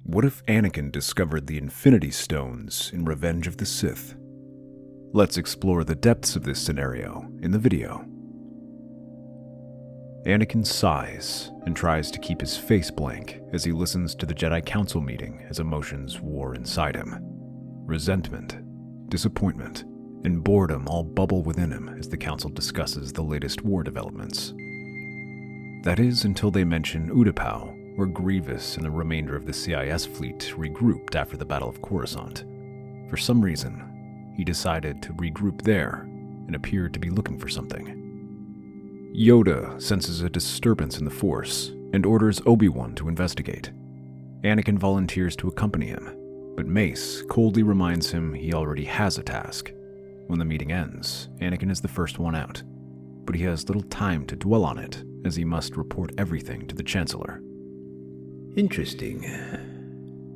What if Anakin discovered the Infinity Stones in Revenge of the Sith? Let's explore the depths of this scenario in the video. Anakin sighs and tries to keep his face blank as he listens to the Jedi Council meeting as emotions war inside him. Resentment, disappointment, and boredom all bubble within him as the Council discusses the latest war developments. That is until they mention Utapau, where Grievous and the remainder of the CIS fleet regrouped after the Battle of Coruscant. For some reason, he decided to regroup there and appeared to be looking for something. Yoda senses a disturbance in the Force and orders Obi-Wan to investigate. Anakin volunteers to accompany him, but Mace coldly reminds him he already has a task. When the meeting ends, Anakin is the first one out, but he has little time to dwell on it as he must report everything to the chancellor. Interesting.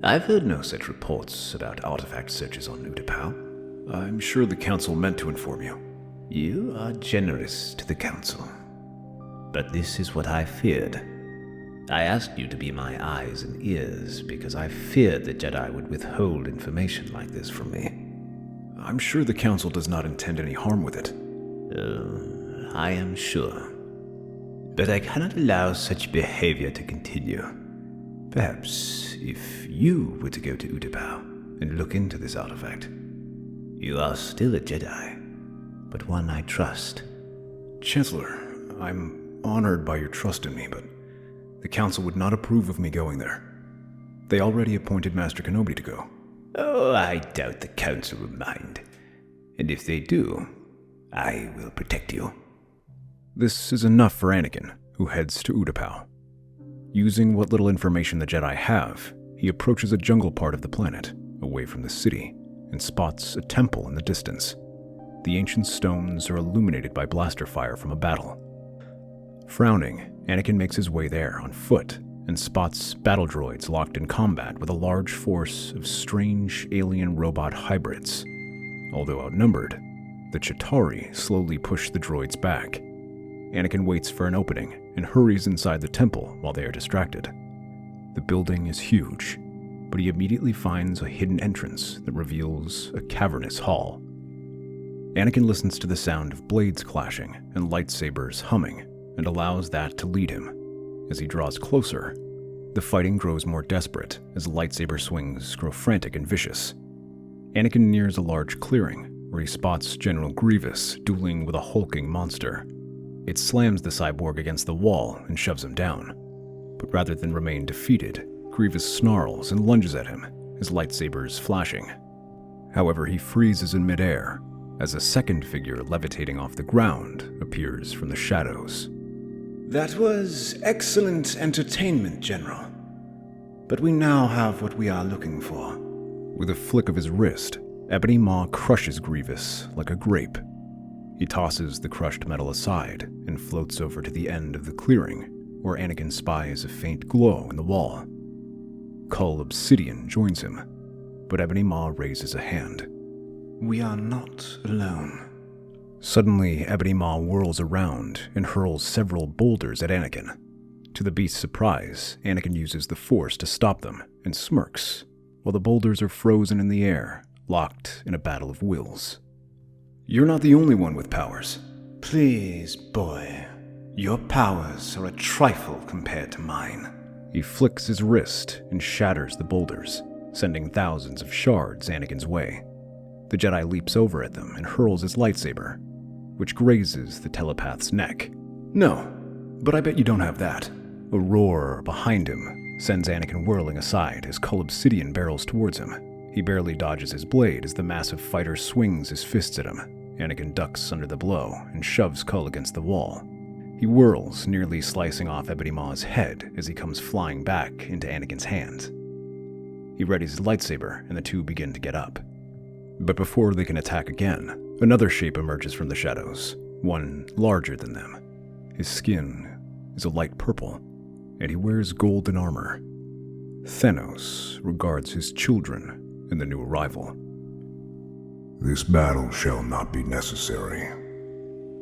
I've heard no such reports about artifact searches on Utapau. I'm sure the council meant to inform you. You are generous to the council. But this is what I feared. I asked you to be my eyes and ears because I feared the Jedi would withhold information like this from me. I'm sure the council does not intend any harm with it. I am sure. But I cannot allow such behavior to continue. Perhaps if you were to go to Utapau and look into this artifact. You are still a Jedi, but one I trust. Chancellor, I'm honored by your trust in me, but the council would not approve of me going there. They already appointed Master Kenobi to go. Oh, I doubt the council will mind. And if they do, I will protect you. This is enough for Anakin, who heads to Utapau. Using what little information the Jedi have, he approaches a jungle part of the planet, away from the city, and spots a temple in the distance. The ancient stones are illuminated by blaster fire from a battle. Frowning, Anakin makes his way there on foot and spots battle droids locked in combat with a large force of strange alien robot hybrids. Although outnumbered, the Chitauri slowly push the droids back. Anakin waits for an opening and hurries inside the temple while they are distracted. The building is huge, but he immediately finds a hidden entrance that reveals a cavernous hall. Anakin listens to the sound of blades clashing and lightsabers humming, and allows that to lead him. As he draws closer, the fighting grows more desperate as lightsaber swings grow frantic and vicious. Anakin nears a large clearing where he spots General Grievous dueling with a hulking monster. It slams the cyborg against the wall and shoves him down. But rather than remain defeated, Grievous snarls and lunges at him, his lightsabers flashing. However, he freezes in midair as a second figure levitating off the ground appears from the shadows. That was excellent entertainment, General. But we now have what we are looking for. With a flick of his wrist, Ebony Maw crushes Grievous like a grape. He tosses the crushed metal aside and floats over to the end of the clearing, where Anakin spies a faint glow in the wall. Cull Obsidian joins him, but Ebony Maw raises a hand. We are not alone. Suddenly, Ebony Maw whirls around and hurls several boulders at Anakin. To the beast's surprise, Anakin uses the Force to stop them and smirks, while the boulders are frozen in the air, locked in a battle of wills. You're not the only one with powers. Please, boy. Your powers are a trifle compared to mine. He flicks his wrist and shatters the boulders, sending thousands of shards Anakin's way. The Jedi leaps over at them and hurls his lightsaber, which grazes the telepath's neck. No, but I bet you don't have that. A roar behind him sends Anakin whirling aside as Cull Obsidian barrels towards him. He barely dodges his blade as the massive fighter swings his fists at him. Anakin ducks under the blow and shoves Cull against the wall. He whirls, nearly slicing off Ebony Maw's head as he comes flying back into Anakin's hands. He readies his lightsaber and the two begin to get up. But before they can attack again, another shape emerges from the shadows, one larger than them. His skin is a light purple, and he wears golden armor. Thanos regards his children in the new arrival. This battle shall not be necessary.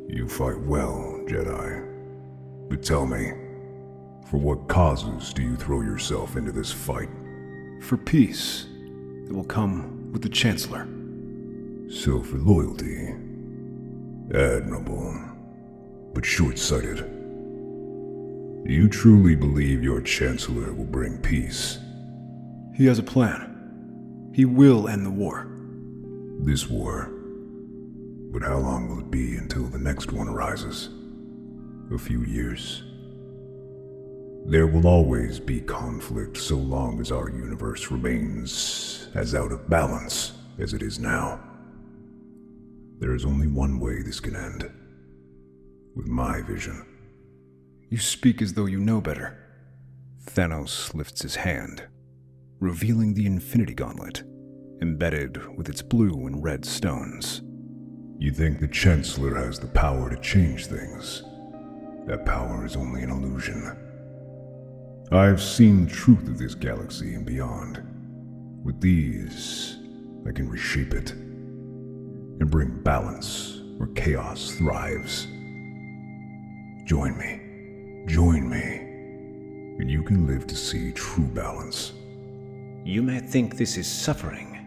You fight well, Jedi. But tell me, for what causes do you throw yourself into this fight? for peace that will come with the Chancellor. So for loyalty, admirable, but short-sighted. Do you truly believe your Chancellor will bring peace? He has a plan. He will end the war. This war. But how long will it be until the next one arises? A few years? There will always be conflict so long as our universe remains as out of balance as it is now. There is only one way this can end. With my vision. You speak as though you know better. Thanos lifts his hand, revealing the Infinity Gauntlet, embedded with its blue and red stones. You think the Chancellor has the power to change things? That power is only an illusion. I've seen the truth of this galaxy and beyond. With these, I can reshape it and bring balance where chaos thrives. Join me, and you can live to see true balance. You may think this is suffering.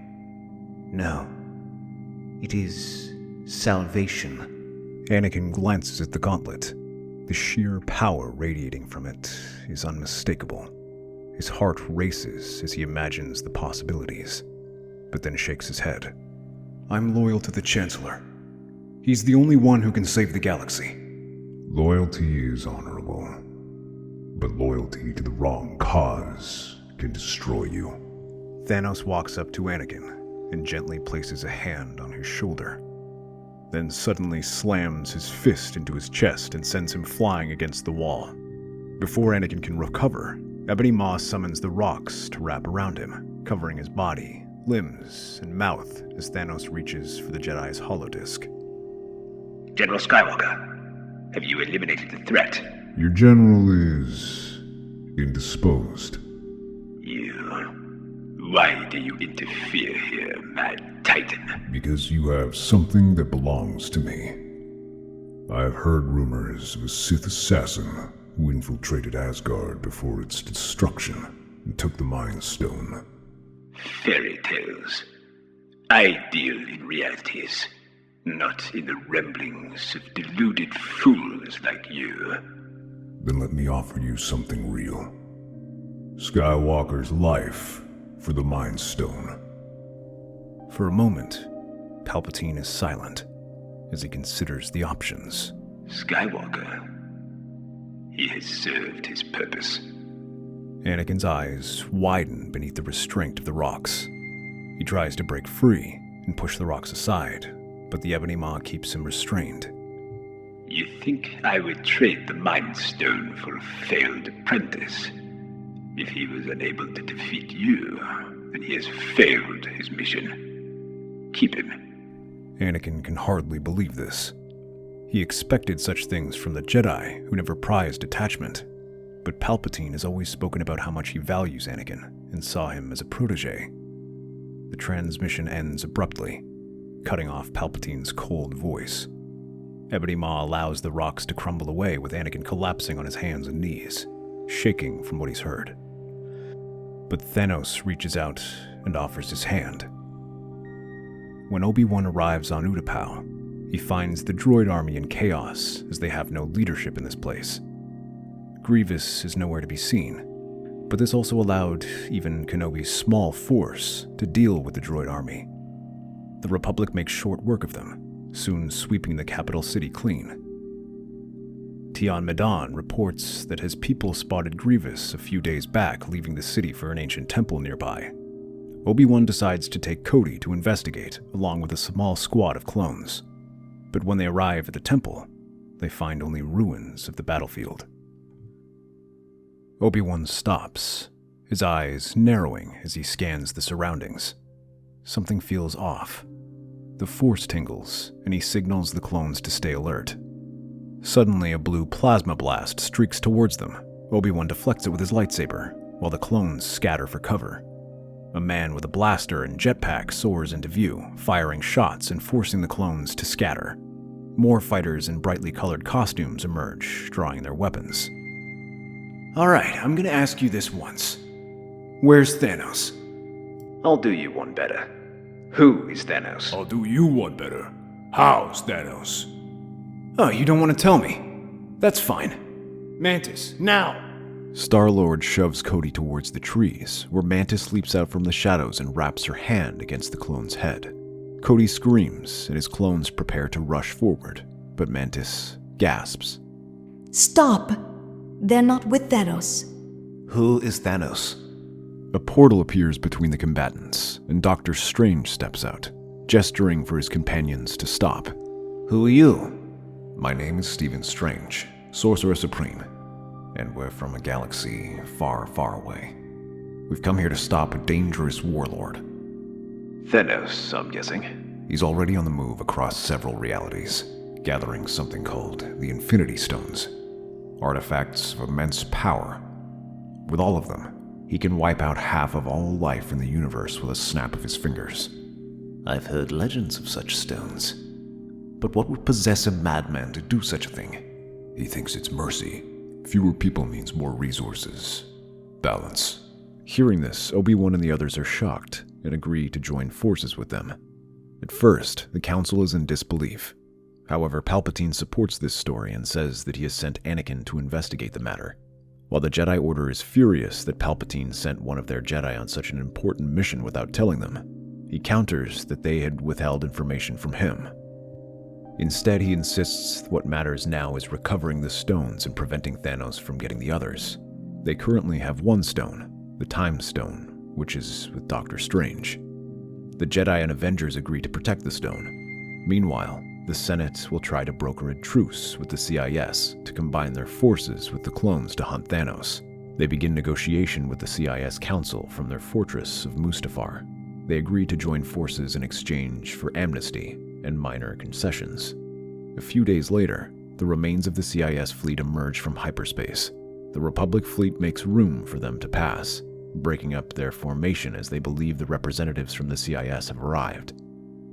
No, it is salvation. Anakin glances at the gauntlet. The sheer power radiating from it is unmistakable. His heart races as he imagines the possibilities, but then shakes his head. I'm loyal to the Chancellor. He's the only one who can save the galaxy. Loyalty is honorable, but loyalty to the wrong cause can destroy you. Thanos walks up to Anakin and gently places a hand on his shoulder, then suddenly slams his fist into his chest and sends him flying against the wall. Before Anakin can recover, Ebony Maw summons the rocks to wrap around him, covering his body, limbs, and mouth as Thanos reaches for the Jedi's holodisk. General Skywalker, have you eliminated the threat? Your general is indisposed. Why do you interfere here, Mad Titan? Because you have something that belongs to me. I've heard rumors of a Sith assassin who infiltrated Asgard before its destruction and took the Mind Stone. Fairy tales. I deal in realities, not in the ramblings of deluded fools like you. Then let me offer you something real. Skywalker's life for the Mind Stone. For a moment, Palpatine is silent as he considers the options. Skywalker. He has served his purpose. Anakin's eyes widen beneath the restraint of the rocks. He tries to break free and push the rocks aside, but the Ebony Maw keeps him restrained. You think I would trade the Mind Stone for a failed apprentice? If he was unable to defeat you, then he has failed his mission. Keep him. Anakin can hardly believe this. He expected such things from the Jedi, who never prized attachment. But Palpatine has always spoken about how much he values Anakin and saw him as a protege. The transmission ends abruptly, cutting off Palpatine's cold voice. Ebony Maw allows the rocks to crumble away with Anakin collapsing on his hands and knees, shaking from what he's heard. But Thanos reaches out and offers his hand. When Obi-Wan arrives on Utapau, he finds the droid army in chaos as they have no leadership in this place. Grievous is nowhere to be seen, but this also allowed even Kenobi's small force to deal with the droid army. The Republic makes short work of them, soon sweeping the capital city clean. Tion Medan reports that his people spotted Grievous a few days back leaving the city for an ancient temple nearby. Obi-Wan decides to take Cody to investigate, along with a small squad of clones. But when they arrive at the temple, they find only ruins of the battlefield. Obi-Wan stops, his eyes narrowing as he scans the surroundings. Something feels off. The Force tingles, and he signals the clones to stay alert. Suddenly, a blue plasma blast streaks towards them. Obi-Wan deflects it with his lightsaber, while the clones scatter for cover. A man with a blaster and jetpack soars into view, firing shots and forcing the clones to scatter. More fighters in brightly colored costumes emerge, drawing their weapons. Alright, I'm gonna ask you this once. Where's Thanos? I'll do you one better. Who is Thanos? I'll do you one better. How's Thanos? Oh, you don't want to tell me? That's fine. Mantis, now! Star-Lord shoves Cody towards the trees, where Mantis leaps out from the shadows and wraps her hand against the clone's head. Cody screams, and his clones prepare to rush forward, but Mantis gasps. Stop! They're not with Thanos. Who is Thanos? A portal appears between the combatants, and Doctor Strange steps out, gesturing for his companions to stop. Who are you? My name is Stephen Strange, Sorcerer Supreme, and we're from a galaxy far, far away. We've come here to stop a dangerous warlord. Thanos, I'm guessing. He's already on the move across several realities, gathering something called the Infinity Stones, artifacts of immense power. With all of them, he can wipe out half of all life in the universe with a snap of his fingers. I've heard legends of such stones. But what would possess a madman to do such a thing? He thinks it's mercy. Fewer people means more resources. Balance. Hearing this, Obi-Wan and the others are shocked and agree to join forces with them. At first, the Council is in disbelief. However, Palpatine supports this story and says that he has sent Anakin to investigate the matter. While the Jedi Order is furious that Palpatine sent one of their Jedi on such an important mission without telling them, he counters that they had withheld information from him. Instead, he insists what matters now is recovering the stones and preventing Thanos from getting the others. They currently have one stone, the Time Stone, which is with Doctor Strange. The Jedi and Avengers agree to protect the stone. Meanwhile, the Senate will try to broker a truce with the CIS to combine their forces with the clones to hunt Thanos. They begin negotiation with the CIS Council from their fortress of Mustafar. They agree to join forces in exchange for amnesty and minor concessions. A few days later, the remains of the CIS fleet emerge from hyperspace. The Republic fleet makes room for them to pass, breaking up their formation as they believe the representatives from the CIS have arrived.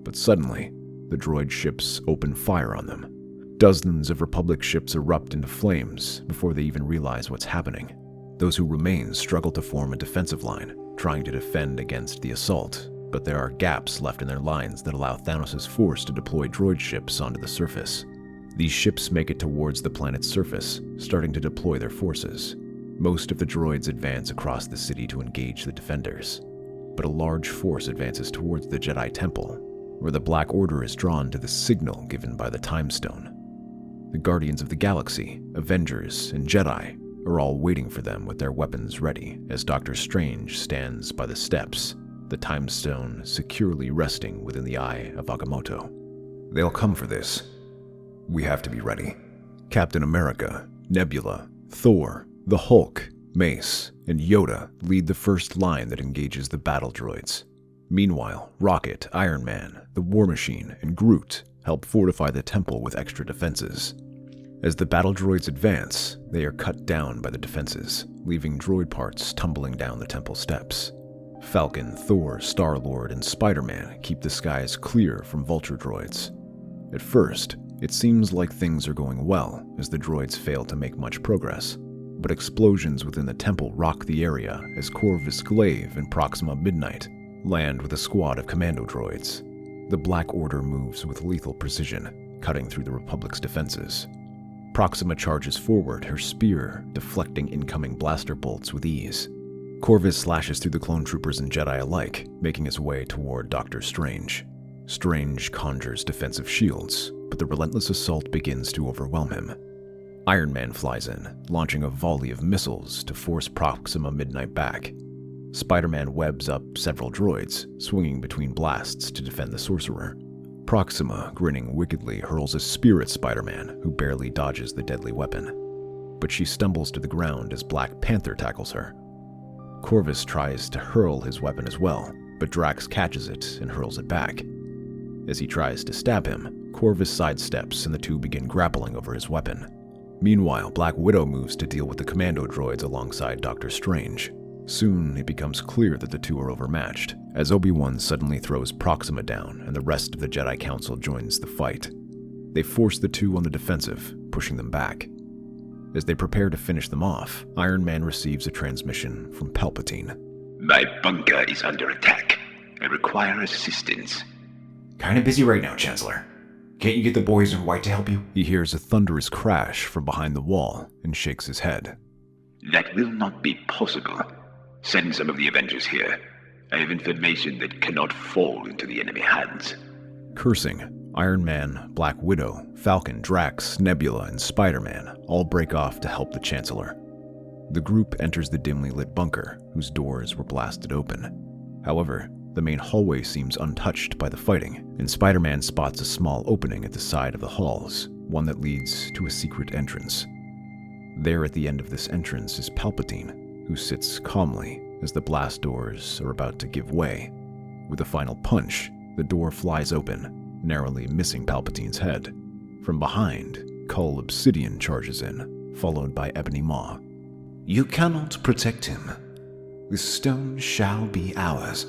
But suddenly, the droid ships open fire on them. Dozens of Republic ships erupt into flames before they even realize what's happening. Those who remain struggle to form a defensive line, trying to defend against the assault, but there are gaps left in their lines that allow Thanos' force to deploy droid ships onto the surface. These ships make it towards the planet's surface, starting to deploy their forces. Most of the droids advance across the city to engage the defenders, but a large force advances towards the Jedi Temple, where the Black Order is drawn to the signal given by the Time Stone. The Guardians of the Galaxy, Avengers, and Jedi are all waiting for them with their weapons ready as Doctor Strange stands by the steps, the Time Stone securely resting within the eye of Agamotto. They'll come for this. We have to be ready. Captain America, Nebula, Thor, the Hulk, Mace, and Yoda lead the first line that engages the battle droids. Meanwhile, Rocket, Iron Man, the War Machine, and Groot help fortify the temple with extra defenses. As the battle droids advance, they are cut down by the defenses, leaving droid parts tumbling down the temple steps. Falcon, Thor, Star-Lord, and Spider-Man keep the skies clear from vulture droids. At first, it seems like things are going well as the droids fail to make much progress, but explosions within the temple rock the area as Corvus Glaive and Proxima Midnight land with a squad of commando droids. The Black Order moves with lethal precision, cutting through the Republic's defenses. Proxima charges forward, her spear deflecting incoming blaster bolts with ease. Corvus slashes through the clone troopers and Jedi alike, making his way toward Doctor Strange. Strange conjures defensive shields, but the relentless assault begins to overwhelm him. Iron Man flies in, launching a volley of missiles to force Proxima Midnight back. Spider-Man webs up several droids, swinging between blasts to defend the sorcerer. Proxima, grinning wickedly, hurls a spear at Spider-Man, who barely dodges the deadly weapon. But she stumbles to the ground as Black Panther tackles her. Corvus tries to hurl his weapon as well, but Drax catches it and hurls it back. As he tries to stab him, Corvus sidesteps and the two begin grappling over his weapon. Meanwhile, Black Widow moves to deal with the commando droids alongside Doctor Strange. Soon, it becomes clear that the two are overmatched, as Obi-Wan suddenly throws Proxima down and the rest of the Jedi Council joins the fight. They force the two on the defensive, pushing them back. As they prepare to finish them off, Iron Man receives a transmission from Palpatine. My bunker is under attack. I require assistance. Kinda busy right now, Chancellor. Can't you get the boys in white to help you? He hears a thunderous crash from behind the wall and shakes his head. That will not be possible. Send some of the Avengers here. I have information that cannot fall into the enemy hands. Cursing, Iron Man, Black Widow, Falcon, Drax, Nebula, and Spider-Man all break off to help the Chancellor. The group enters the dimly lit bunker, whose doors were blasted open. However, the main hallway seems untouched by the fighting, and Spider-Man spots a small opening at the side of the halls, one that leads to a secret entrance. There at the end of this entrance is Palpatine, who sits calmly as the blast doors are about to give way. With a final punch, the door flies open, narrowly missing Palpatine's head. From behind, Cull Obsidian charges in, followed by Ebony Maw. You cannot protect him. The stone shall be ours.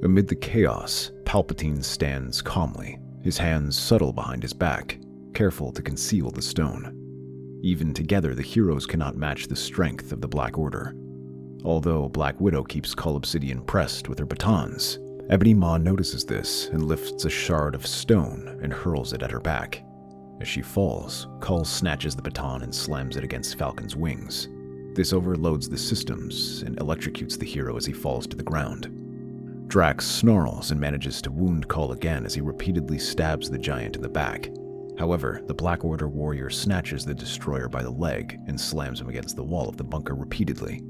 Amid the chaos, Palpatine stands calmly, his hands subtle behind his back, careful to conceal the stone. Even together, the heroes cannot match the strength of the Black Order. Although Black Widow keeps Cull Obsidian pressed with her batons, Ebony Maw notices this and lifts a shard of stone and hurls it at her back. As she falls, Cull snatches the baton and slams it against Falcon's wings. This overloads the systems and electrocutes the hero as he falls to the ground. Drax snarls and manages to wound Cull again as he repeatedly stabs the giant in the back. However, the Black Order warrior snatches the destroyer by the leg and slams him against the wall of the bunker repeatedly.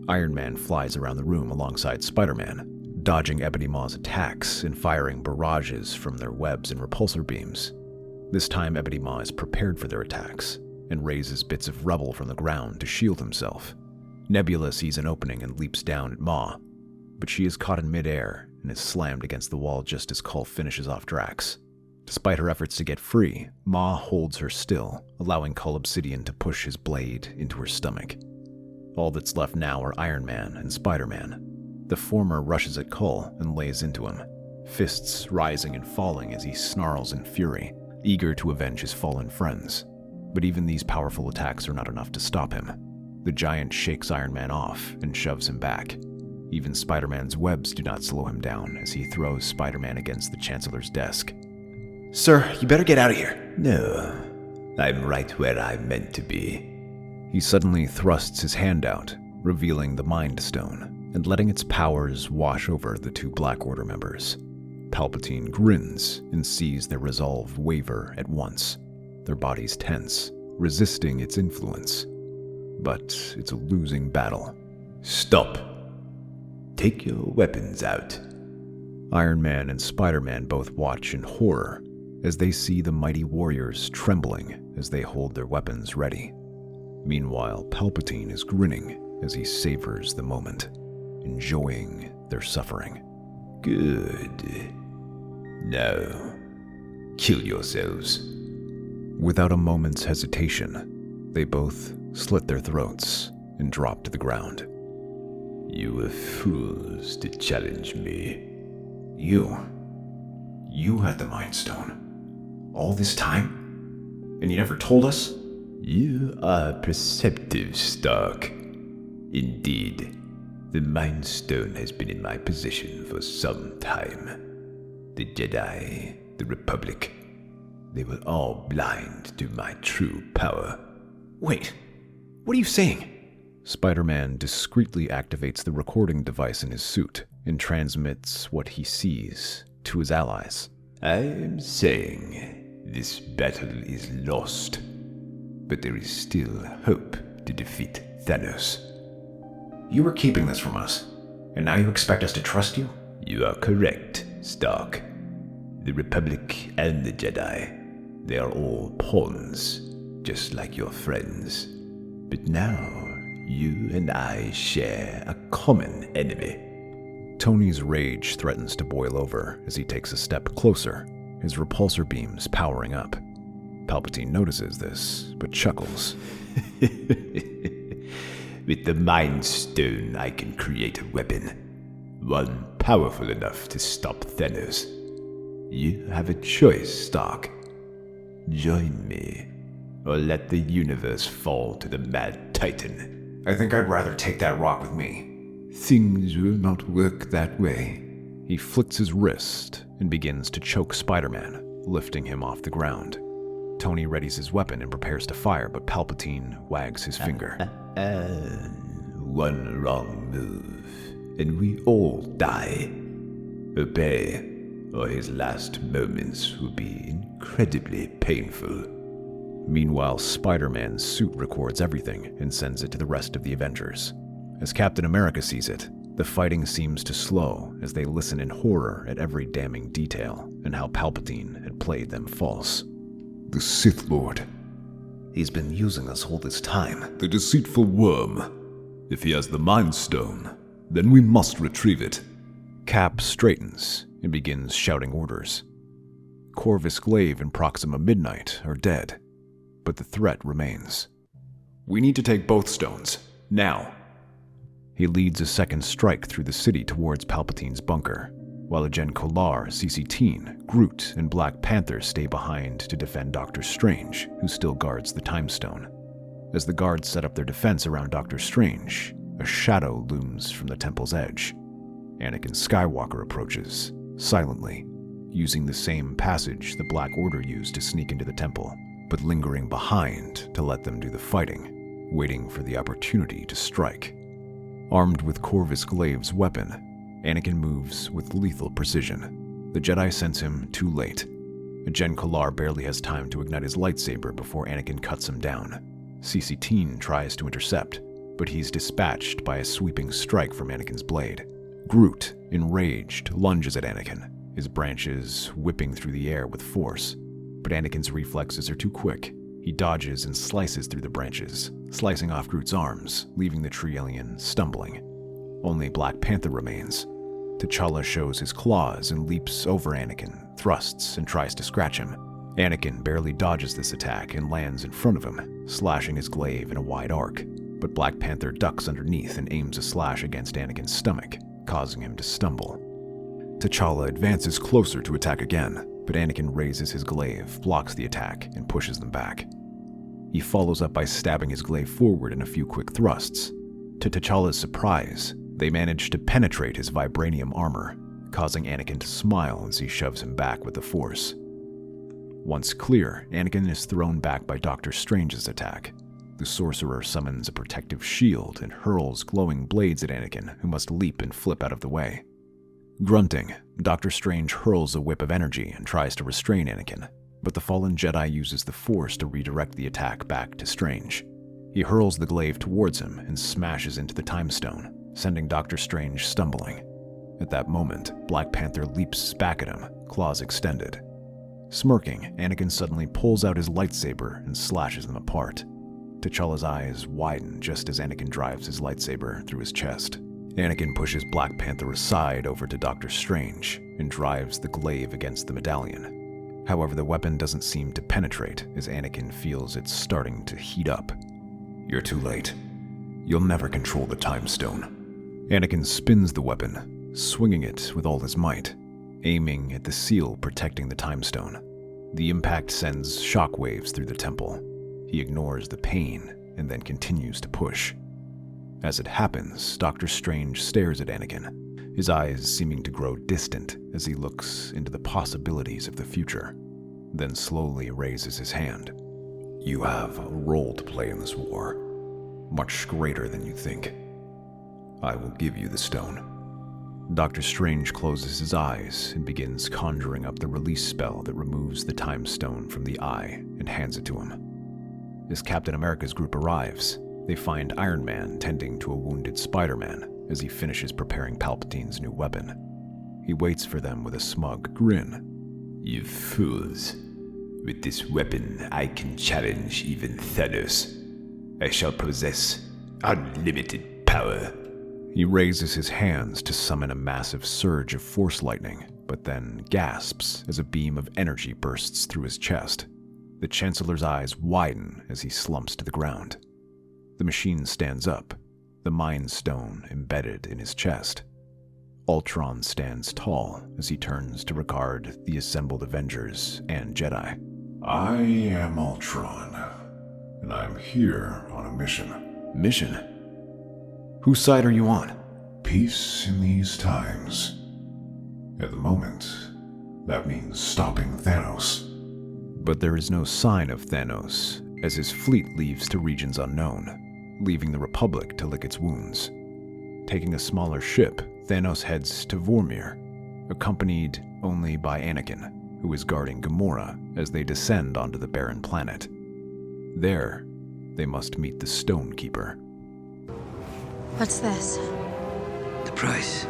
Iron Man flies around the room alongside Spider-Man, dodging Ebony Maw's attacks and firing barrages from their webs and repulsor beams. This time, Ebony Maw is prepared for their attacks and raises bits of rubble from the ground to shield himself. Nebula sees an opening and leaps down at Maw, but she is caught in midair and is slammed against the wall just as Cull finishes off Drax. Despite her efforts to get free, Maw holds her still, allowing Cull Obsidian to push his blade into her stomach. All that's left now are Iron Man and Spider-Man. The former rushes at Cull and lays into him, fists rising and falling as he snarls in fury, eager to avenge his fallen friends. But even these powerful attacks are not enough to stop him. The giant shakes Iron Man off and shoves him back. Even Spider-Man's webs do not slow him down as he throws Spider-Man against the Chancellor's desk. Sir, you better get out of here. No, I'm right where I'm meant to be. He suddenly thrusts his hand out, revealing the Mind Stone, and letting its powers wash over the two Black Order members. Palpatine grins and sees their resolve waver at once, their bodies tense, resisting its influence. But it's a losing battle. Stop. Take your weapons out. Iron Man and Spider-Man both watch in horror as they see the mighty warriors trembling as they hold their weapons ready. Meanwhile, Palpatine is grinning as he savors the moment, enjoying their suffering. Good. Now, kill yourselves. Without a moment's hesitation, they both slit their throats and drop to the ground. You were fools to challenge me. You had the Mind Stone. All this time? And you never told us? You are perceptive, Stark. Indeed, the Mind Stone has been in my possession for some time. The Jedi, the Republic, they were all blind to my true power. Wait, what are you saying? Spider-Man discreetly activates the recording device in his suit and transmits what he sees to his allies. I am saying this battle is lost, but there is still hope to defeat Thanos. You were keeping this from us, and now you expect us to trust you? You are correct, Stark. The Republic and the Jedi, they are all pawns, just like your friends. But now, you and I share a common enemy. Tony's rage threatens to boil over as he takes a step closer, his repulsor beams powering up. Palpatine notices this, but chuckles. With the Mind Stone, I can create a weapon, one powerful enough to stop Thanos. You have a choice, Stark. Join me, or let the universe fall to the Mad Titan. I think I'd rather take that rock with me. Things will not work that way. He flicks his wrist and begins to choke Spider-Man, lifting him off the ground. Tony readies his weapon and prepares to fire, but Palpatine wags his finger. One wrong move, and we all die. Obey, or his last moments will be incredibly painful. Meanwhile, Spider-Man's suit records everything and sends it to the rest of the Avengers. As Captain America sees it, the fighting seems to slow as they listen in horror at every damning detail and how Palpatine had played them false. The Sith Lord. He's been using us all this time. The deceitful worm. If he has the Mind Stone, then we must retrieve it. Cap straightens and begins shouting orders. Corvus Glaive and Proxima Midnight are dead, but the threat remains. We need to take both stones, now. He leads a second strike through the city towards Palpatine's bunker, while Agen Kolar, CC-Teen, Groot, and Black Panther stay behind to defend Doctor Strange, who still guards the Time Stone. As the guards set up their defense around Doctor Strange, a shadow looms from the temple's edge. Anakin Skywalker approaches, silently, using the same passage the Black Order used to sneak into the temple, but lingering behind to let them do the fighting, waiting for the opportunity to strike. Armed with Corvus Glaive's weapon, Anakin moves with lethal precision. The Jedi sense him too late. Agen Kolar barely has time to ignite his lightsaber before Anakin cuts him down. CC-Teen tries to intercept, but he's dispatched by a sweeping strike from Anakin's blade. Groot, enraged, lunges at Anakin, his branches whipping through the air with force. But Anakin's reflexes are too quick. He dodges and slices through the branches, slicing off Groot's arms, leaving the tree alien stumbling. Only Black Panther remains. T'Challa shows his claws and leaps over Anakin, thrusts, and tries to scratch him. Anakin barely dodges this attack and lands in front of him, slashing his glaive in a wide arc. But Black Panther ducks underneath and aims a slash against Anakin's stomach, causing him to stumble. T'Challa advances closer to attack again, but Anakin raises his glaive, blocks the attack, and pushes them back. He follows up by stabbing his glaive forward in a few quick thrusts. To T'Challa's surprise, they manage to penetrate his vibranium armor, causing Anakin to smile as he shoves him back with the Force. Once clear, Anakin is thrown back by Doctor Strange's attack. The sorcerer summons a protective shield and hurls glowing blades at Anakin, who must leap and flip out of the way. Grunting, Doctor Strange hurls a whip of energy and tries to restrain Anakin, but the fallen Jedi uses the Force to redirect the attack back to Strange. He hurls the glaive towards him and smashes into the Time Stone, sending Doctor Strange stumbling. At that moment, Black Panther leaps back at him, claws extended. Smirking, Anakin suddenly pulls out his lightsaber and slashes them apart. T'Challa's eyes widen just as Anakin drives his lightsaber through his chest. Anakin pushes Black Panther aside over to Doctor Strange and drives the glaive against the medallion. However, the weapon doesn't seem to penetrate as Anakin feels it starting to heat up. You're too late. You'll never control the Time Stone. Anakin spins the weapon, swinging it with all his might, aiming at the seal protecting the Time Stone. The impact sends shockwaves through the temple. He ignores the pain and then continues to push. As it happens, Doctor Strange stares at Anakin, his eyes seeming to grow distant as he looks into the possibilities of the future, then slowly raises his hand. You have a role to play in this war, much greater than you think. I will give you the stone. Doctor Strange closes his eyes and begins conjuring up the release spell that removes the Time Stone from the eye and hands it to him. As Captain America's group arrives, they find Iron Man tending to a wounded Spider-Man as he finishes preparing Palpatine's new weapon. He waits for them with a smug grin. You fools. With this weapon, I can challenge even Thanos. I shall possess unlimited power. He raises his hands to summon a massive surge of force lightning, but then gasps as a beam of energy bursts through his chest. The Chancellor's eyes widen as he slumps to the ground. The machine stands up, the Mind Stone embedded in his chest. Ultron stands tall as he turns to regard the assembled Avengers and Jedi. I am Ultron, and I'm here on a mission. Mission? Whose side are you on? Peace in these times. At the moment, that means stopping Thanos. But there is no sign of Thanos as his fleet leaves to regions unknown, leaving the Republic to lick its wounds. Taking a smaller ship, Thanos heads to Vormir, accompanied only by Anakin, who is guarding Gamora as they descend onto the barren planet. There, they must meet the Stone Keeper. What's this? The price.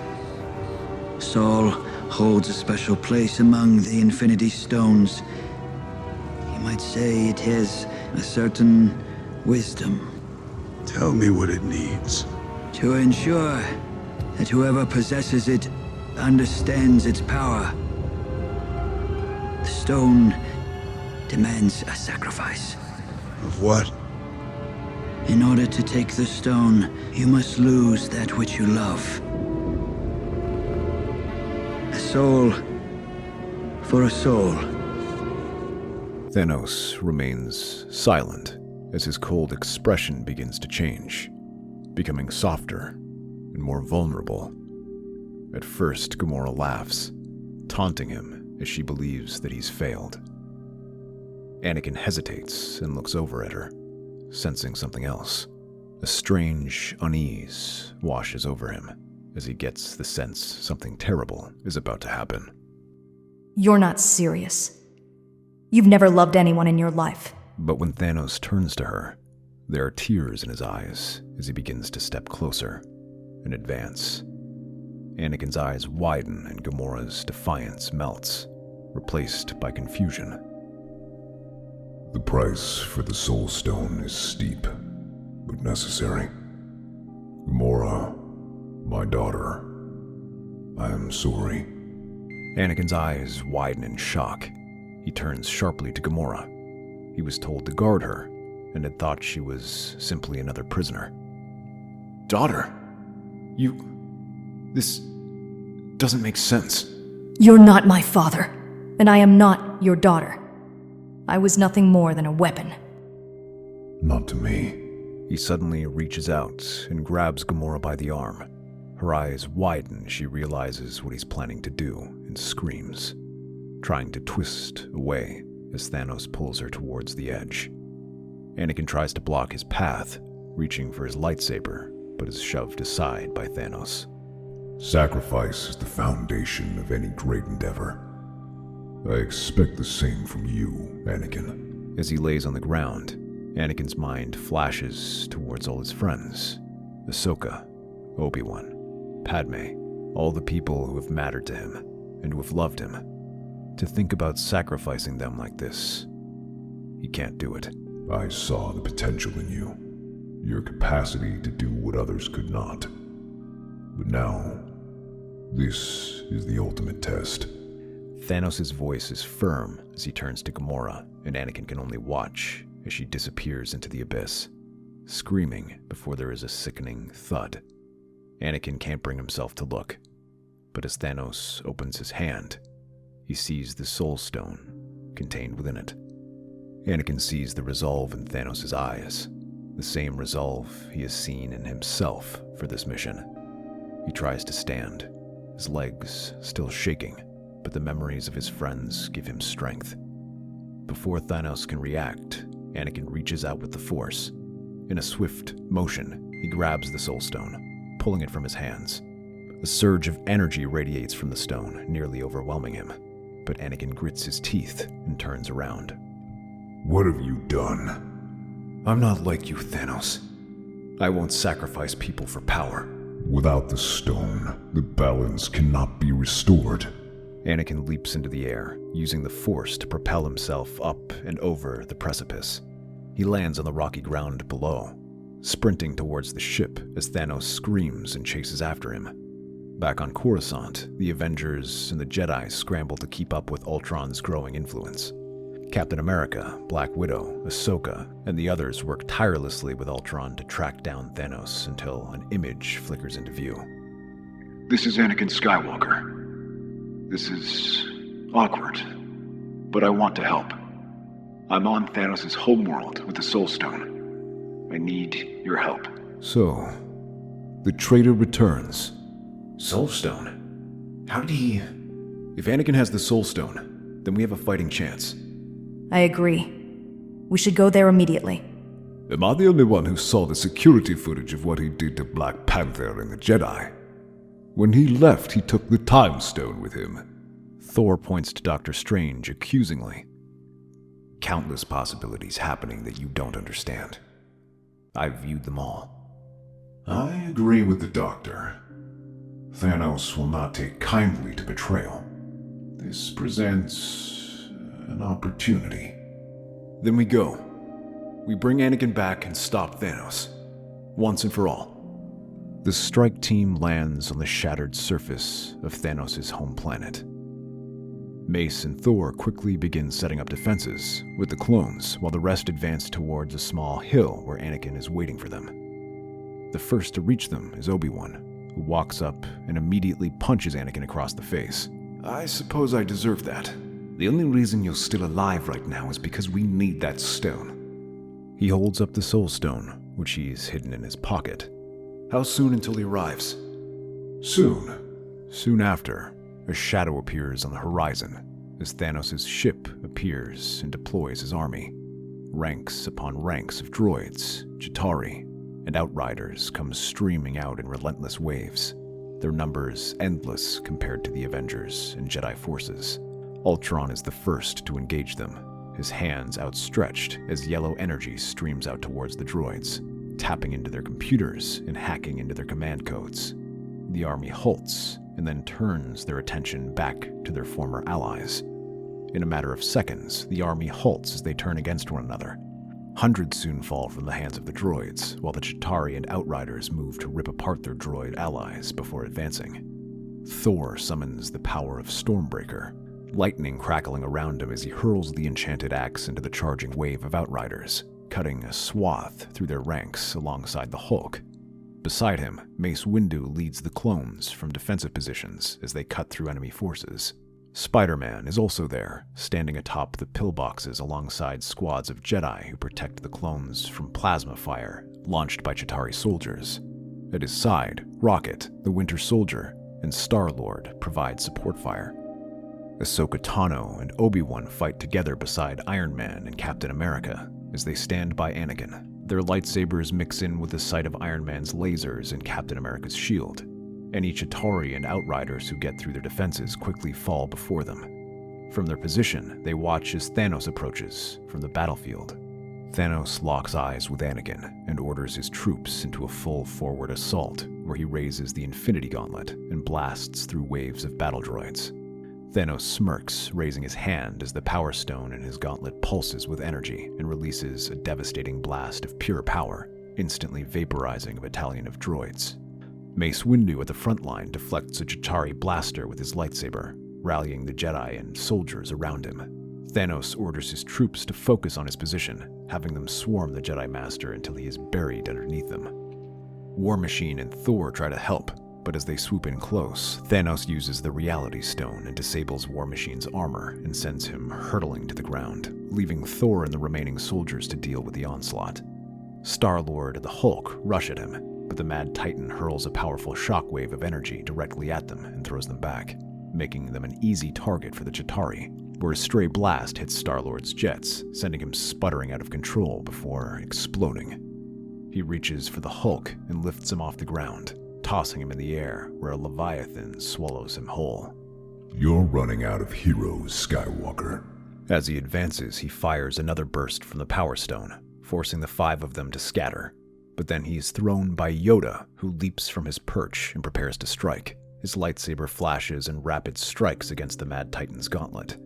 Saul holds a special place among the Infinity Stones. You might say it has a certain wisdom. Tell me what it needs. To ensure that whoever possesses it understands its power. The stone demands a sacrifice. Of what? In order to take the stone, you must lose that which you love. A soul for a soul. Thanos remains silent as his cold expression begins to change, becoming softer and more vulnerable. At first, Gamora laughs, taunting him as she believes that he's failed. Anakin hesitates and looks over at her, sensing something else. A strange unease washes over him as he gets the sense something terrible is about to happen. You're not serious. You've never loved anyone in your life. But when Thanos turns to her, there are tears in his eyes as he begins to step closer and advance. Anakin's eyes widen and Gamora's defiance melts, replaced by confusion. The price for the Soul Stone is steep, but necessary. Gamora, my daughter, I am sorry. Anakin's eyes widen in shock. He turns sharply to Gamora. He was told to guard her, and had thought she was simply another prisoner. Daughter? This doesn't make sense. You're not my father, and I am not your daughter. I was nothing more than a weapon. Not to me. He suddenly reaches out and grabs Gamora by the arm. Her eyes widen as she realizes what he's planning to do and screams, trying to twist away as Thanos pulls her towards the edge. Anakin tries to block his path, reaching for his lightsaber, but is shoved aside by Thanos. Sacrifice is the foundation of any great endeavor. I expect the same from you, Anakin. As he lays on the ground, Anakin's mind flashes towards all his friends. Ahsoka, Obi-Wan, Padme, all the people who have mattered to him and who have loved him. To think about sacrificing them like this, he can't do it. I saw the potential in you, your capacity to do what others could not. But now, this is the ultimate test. Thanos' voice is firm as he turns to Gamora, and Anakin can only watch as she disappears into the abyss, screaming before there is a sickening thud. Anakin can't bring himself to look, but as Thanos opens his hand, he sees the Soul Stone contained within it. Anakin sees the resolve in Thanos' eyes, the same resolve he has seen in himself for this mission. He tries to stand, his legs still shaking, but the memories of his friends give him strength. Before Thanos can react, Anakin reaches out with the Force. In a swift motion, he grabs the Soul Stone, pulling it from his hands. A surge of energy radiates from the stone, nearly overwhelming him, but Anakin grits his teeth and turns around. What have you done? I'm not like you, Thanos. I won't sacrifice people for power. Without the stone, the balance cannot be restored. Anakin leaps into the air, using the Force to propel himself up and over the precipice. He lands on the rocky ground below, sprinting towards the ship as Thanos screams and chases after him. Back on Coruscant, the Avengers and the Jedi scramble to keep up with Ultron's growing influence. Captain America, Black Widow, Ahsoka, and the others work tirelessly with Ultron to track down Thanos until an image flickers into view. This is Anakin Skywalker. This is awkward, but I want to help. I'm on Thanos' homeworld with the Soul Stone. I need your help. So, the traitor returns. Soul Stone? How did he... If Anakin has the Soul Stone, then we have a fighting chance. I agree. We should go there immediately. Am I the only one who saw the security footage of what he did to Black Panther and the Jedi? When he left, he took the Time Stone with him. Thor points to Doctor Strange accusingly. Countless possibilities happening that you don't understand. I've viewed them all. I agree with the Doctor. Thanos will not take kindly to betrayal. This presents an opportunity. Then we go. We bring Anakin back and stop Thanos. Once and for all. The strike team lands on the shattered surface of Thanos' home planet. Mace and Thor quickly begin setting up defenses with the clones, while the rest advance towards a small hill where Anakin is waiting for them. The first to reach them is Obi-Wan, who walks up and immediately punches Anakin across the face. I suppose I deserve that. The only reason you're still alive right now is because we need that stone. He holds up the Soul Stone, which he's hidden in his pocket. How soon until he arrives? Soon. Soon after, a shadow appears on the horizon as Thanos' ship appears and deploys his army. Ranks upon ranks of droids, Chitauri, and Outriders come streaming out in relentless waves, their numbers endless compared to the Avengers and Jedi forces. Ultron is the first to engage them, his hands outstretched as yellow energy streams out towards the droids, tapping into their computers and hacking into their command codes. The army halts and then turns their attention back to their former allies. In a matter of seconds, the army halts as they turn against one another. Hundreds soon fall from the hands of the droids, while the Chitauri and Outriders move to rip apart their droid allies before advancing. Thor summons the power of Stormbreaker, lightning crackling around him as he hurls the enchanted axe into the charging wave of Outriders, cutting a swath through their ranks alongside the Hulk. Beside him, Mace Windu leads the clones from defensive positions as they cut through enemy forces. Spider-Man is also there, standing atop the pillboxes alongside squads of Jedi who protect the clones from plasma fire launched by Chitauri soldiers. At his side, Rocket, the Winter Soldier, and Star-Lord provide support fire. Ahsoka Tano and Obi-Wan fight together beside Iron Man and Captain America as they stand by Anakin. Their lightsabers mix in with the sight of Iron Man's lasers and Captain America's shield. Any Chitauri and Outriders who get through their defenses quickly fall before them. From their position, they watch as Thanos approaches from the battlefield. Thanos locks eyes with Anakin and orders his troops into a full forward assault, where he raises the Infinity Gauntlet and blasts through waves of battle droids. Thanos smirks, raising his hand as the Power Stone in his gauntlet pulses with energy and releases a devastating blast of pure power, instantly vaporizing a battalion of droids. Mace Windu at the front line deflects a Chitauri blaster with his lightsaber, rallying the Jedi and soldiers around him. Thanos orders his troops to focus on his position, having them swarm the Jedi Master until he is buried underneath them. War Machine and Thor try to help, but as they swoop in close, Thanos uses the Reality Stone and disables War Machine's armor and sends him hurtling to the ground, leaving Thor and the remaining soldiers to deal with the onslaught. Star-Lord and the Hulk rush at him, but the Mad Titan hurls a powerful shockwave of energy directly at them and throws them back, making them an easy target for the Chitauri, where a stray blast hits Star-Lord's jets, sending him sputtering out of control before exploding. He reaches for the Hulk and lifts him off the ground, tossing him in the air where a Leviathan swallows him whole. You're running out of heroes, Skywalker. As he advances, he fires another burst from the Power Stone, forcing the 5 of them to scatter. But then he is thrown by Yoda, who leaps from his perch and prepares to strike. His lightsaber flashes in rapid strikes against the Mad Titan's gauntlet.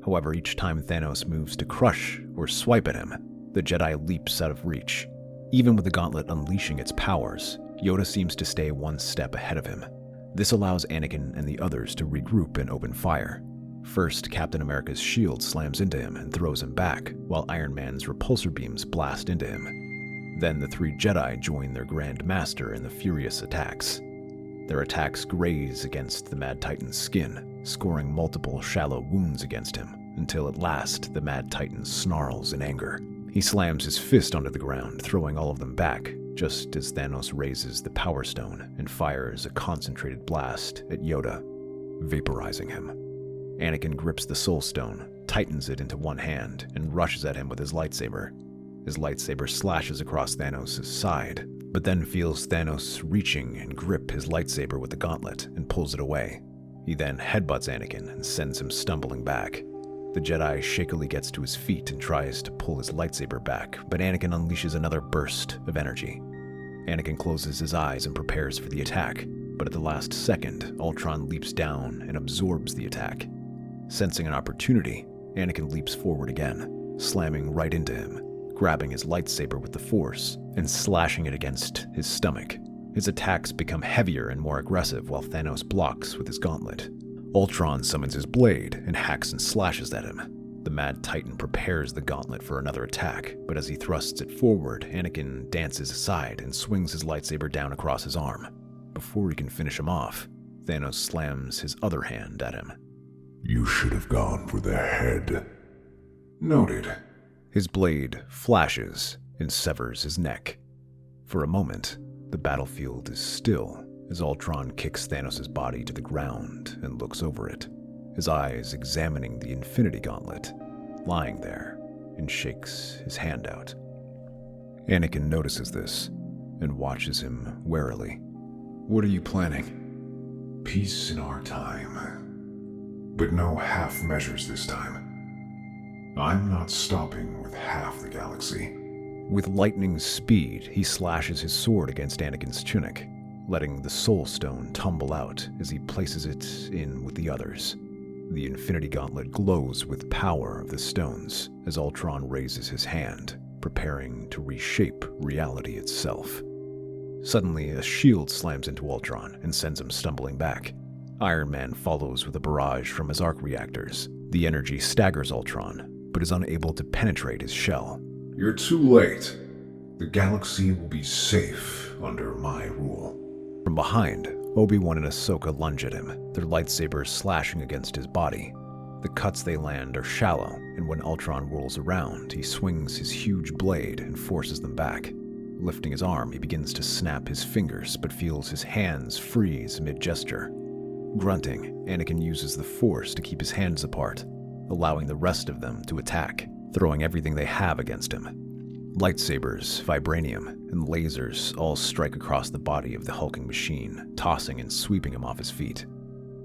However, each time Thanos moves to crush or swipe at him, the Jedi leaps out of reach. Even with the gauntlet unleashing its powers, Yoda seems to stay one step ahead of him. This allows Anakin and the others to regroup and open fire. First, Captain America's shield slams into him and throws him back, while Iron Man's repulsor beams blast into him. Then the 3 Jedi join their Grand Master in the furious attacks. Their attacks graze against the Mad Titan's skin, scoring multiple shallow wounds against him, until at last the Mad Titan snarls in anger. He slams his fist onto the ground, throwing all of them back, just as Thanos raises the Power Stone and fires a concentrated blast at Yoda, vaporizing him. Anakin grips the Soul Stone, tightens it into one hand, and rushes at him with his lightsaber. His lightsaber slashes across Thanos' side, but then feels Thanos reaching and grip his lightsaber with the gauntlet and pulls it away. He then headbutts Anakin and sends him stumbling back. The Jedi shakily gets to his feet and tries to pull his lightsaber back, but Anakin unleashes another burst of energy. Anakin closes his eyes and prepares for the attack, but at the last second, Ultron leaps down and absorbs the attack. Sensing an opportunity, Anakin leaps forward again, slamming right into him, grabbing his lightsaber with the Force and slashing it against his stomach. His attacks become heavier and more aggressive while Thanos blocks with his gauntlet. Ultron summons his blade and hacks and slashes at him. The Mad Titan prepares the gauntlet for another attack, but as he thrusts it forward, Anakin dances aside and swings his lightsaber down across his arm. Before he can finish him off, Thanos slams his other hand at him. You should have gone for the head. Noted. His blade flashes and severs his neck. For a moment, the battlefield is still as Ultron kicks Thanos' body to the ground and looks over it, his eyes examining the Infinity Gauntlet, lying there, and shakes his hand out. Anakin notices this and watches him warily. What are you planning? Peace in our time. But no half measures this time. I'm not stopping with half the galaxy. With lightning speed, he slashes his sword against Anakin's tunic, letting the Soul Stone tumble out as he places it in with the others. The Infinity Gauntlet glows with power of the stones as Ultron raises his hand, preparing to reshape reality itself. Suddenly, a shield slams into Ultron and sends him stumbling back. Iron Man follows with a barrage from his arc reactors. The energy staggers Ultron, but is unable to penetrate his shell. You're too late. The galaxy will be safe under my rule. From behind, Obi-Wan and Ahsoka lunge at him, their lightsabers slashing against his body. The cuts they land are shallow, and when Ultron whirls around, he swings his huge blade and forces them back. Lifting his arm, he begins to snap his fingers, but feels his hands freeze mid-gesture. Grunting, Anakin uses the Force to keep his hands apart, allowing the rest of them to attack, throwing everything they have against him. Lightsabers, vibranium, and lasers all strike across the body of the hulking machine, tossing and sweeping him off his feet.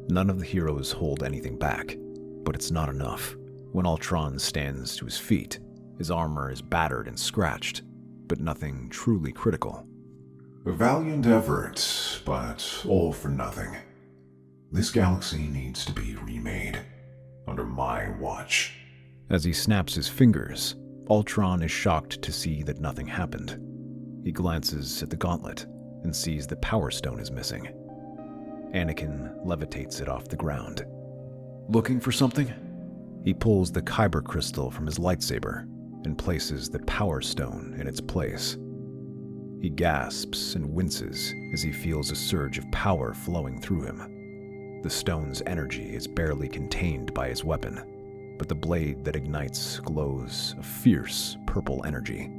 None of the heroes hold anything back, but it's not enough. When Ultron stands to his feet, his armor is battered and scratched, but nothing truly critical. A valiant effort, but all for nothing. This galaxy needs to be remade, under my watch. As he snaps his fingers, Ultron is shocked to see that nothing happened. He glances at the gauntlet and sees the Power Stone is missing. Anakin levitates it off the ground. Looking for something? He pulls the Kyber crystal from his lightsaber and places the Power Stone in its place. He gasps and winces as he feels a surge of power flowing through him. The stone's energy is barely contained by his weapon, but the blade that ignites glows a fierce purple energy.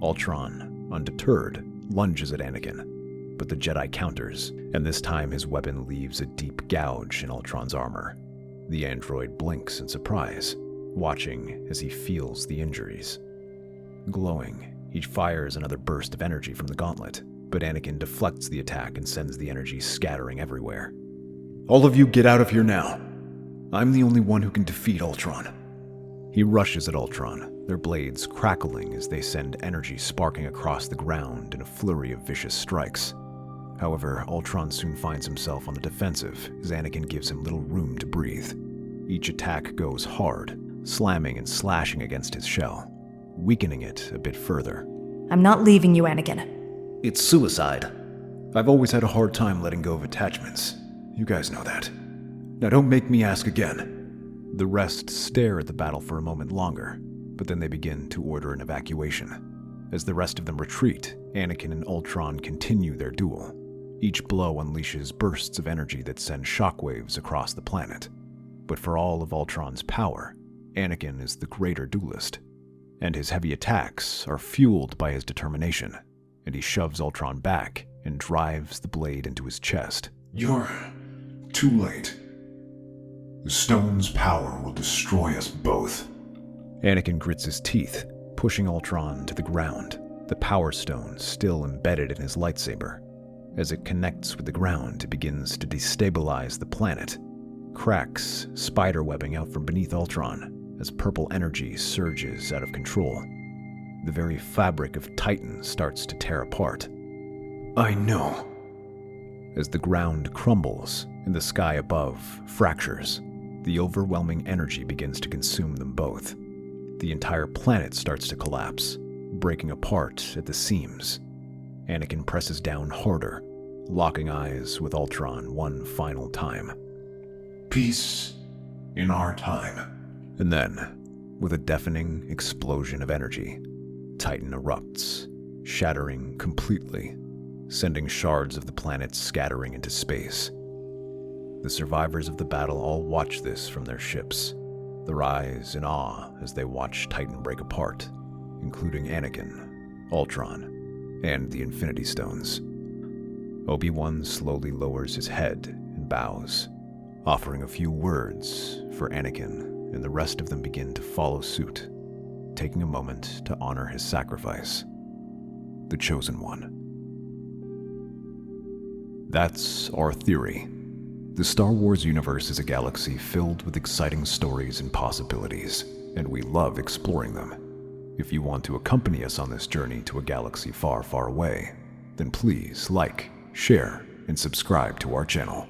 Ultron, undeterred, lunges at Anakin, but the Jedi counters, and this time his weapon leaves a deep gouge in Ultron's armor. The android blinks in surprise, watching as he feels the injuries. Glowing, he fires another burst of energy from the gauntlet, but Anakin deflects the attack and sends the energy scattering everywhere. All of you get out of here now. I'm the only one who can defeat Ultron. He rushes at Ultron, their blades crackling as they send energy sparking across the ground in a flurry of vicious strikes. However, Ultron soon finds himself on the defensive as Anakin gives him little room to breathe. Each attack goes hard, slamming and slashing against his shell, weakening it a bit further. I'm not leaving you, Anakin. It's suicide. I've always had a hard time letting go of attachments. You guys know that. Now don't make me ask again. The rest stare at the battle for a moment longer, but then they begin to order an evacuation. As the rest of them retreat, Anakin and Ultron continue their duel. Each blow unleashes bursts of energy that send shockwaves across the planet. But for all of Ultron's power, Anakin is the greater duelist, and his heavy attacks are fueled by his determination, and he shoves Ultron back and drives the blade into his chest. You're too late. The stone's power will destroy us both. Anakin grits his teeth, pushing Ultron to the ground, the Power Stone still embedded in his lightsaber. As it connects with the ground, it begins to destabilize the planet. Cracks spiderwebbing out from beneath Ultron as purple energy surges out of control. The very fabric of Titan starts to tear apart. I know. As the ground crumbles and the sky above fractures, the overwhelming energy begins to consume them both. The entire planet starts to collapse, breaking apart at the seams. Anakin presses down harder, locking eyes with Ultron one final time. Peace in our time. And then, with a deafening explosion of energy, Titan erupts, shattering completely, sending shards of the planet scattering into space. The survivors of the battle all watch this from their ships, their eyes in awe as they watch Titan break apart, including Anakin, Ultron, and the Infinity Stones. Obi-Wan slowly lowers his head and bows, offering a few words for Anakin, and the rest of them begin to follow suit, taking a moment to honor his sacrifice, the Chosen One. That's our theory. The Star Wars universe is a galaxy filled with exciting stories and possibilities, and we love exploring them. If you want to accompany us on this journey to a galaxy far, far away, then please like, share, and subscribe to our channel.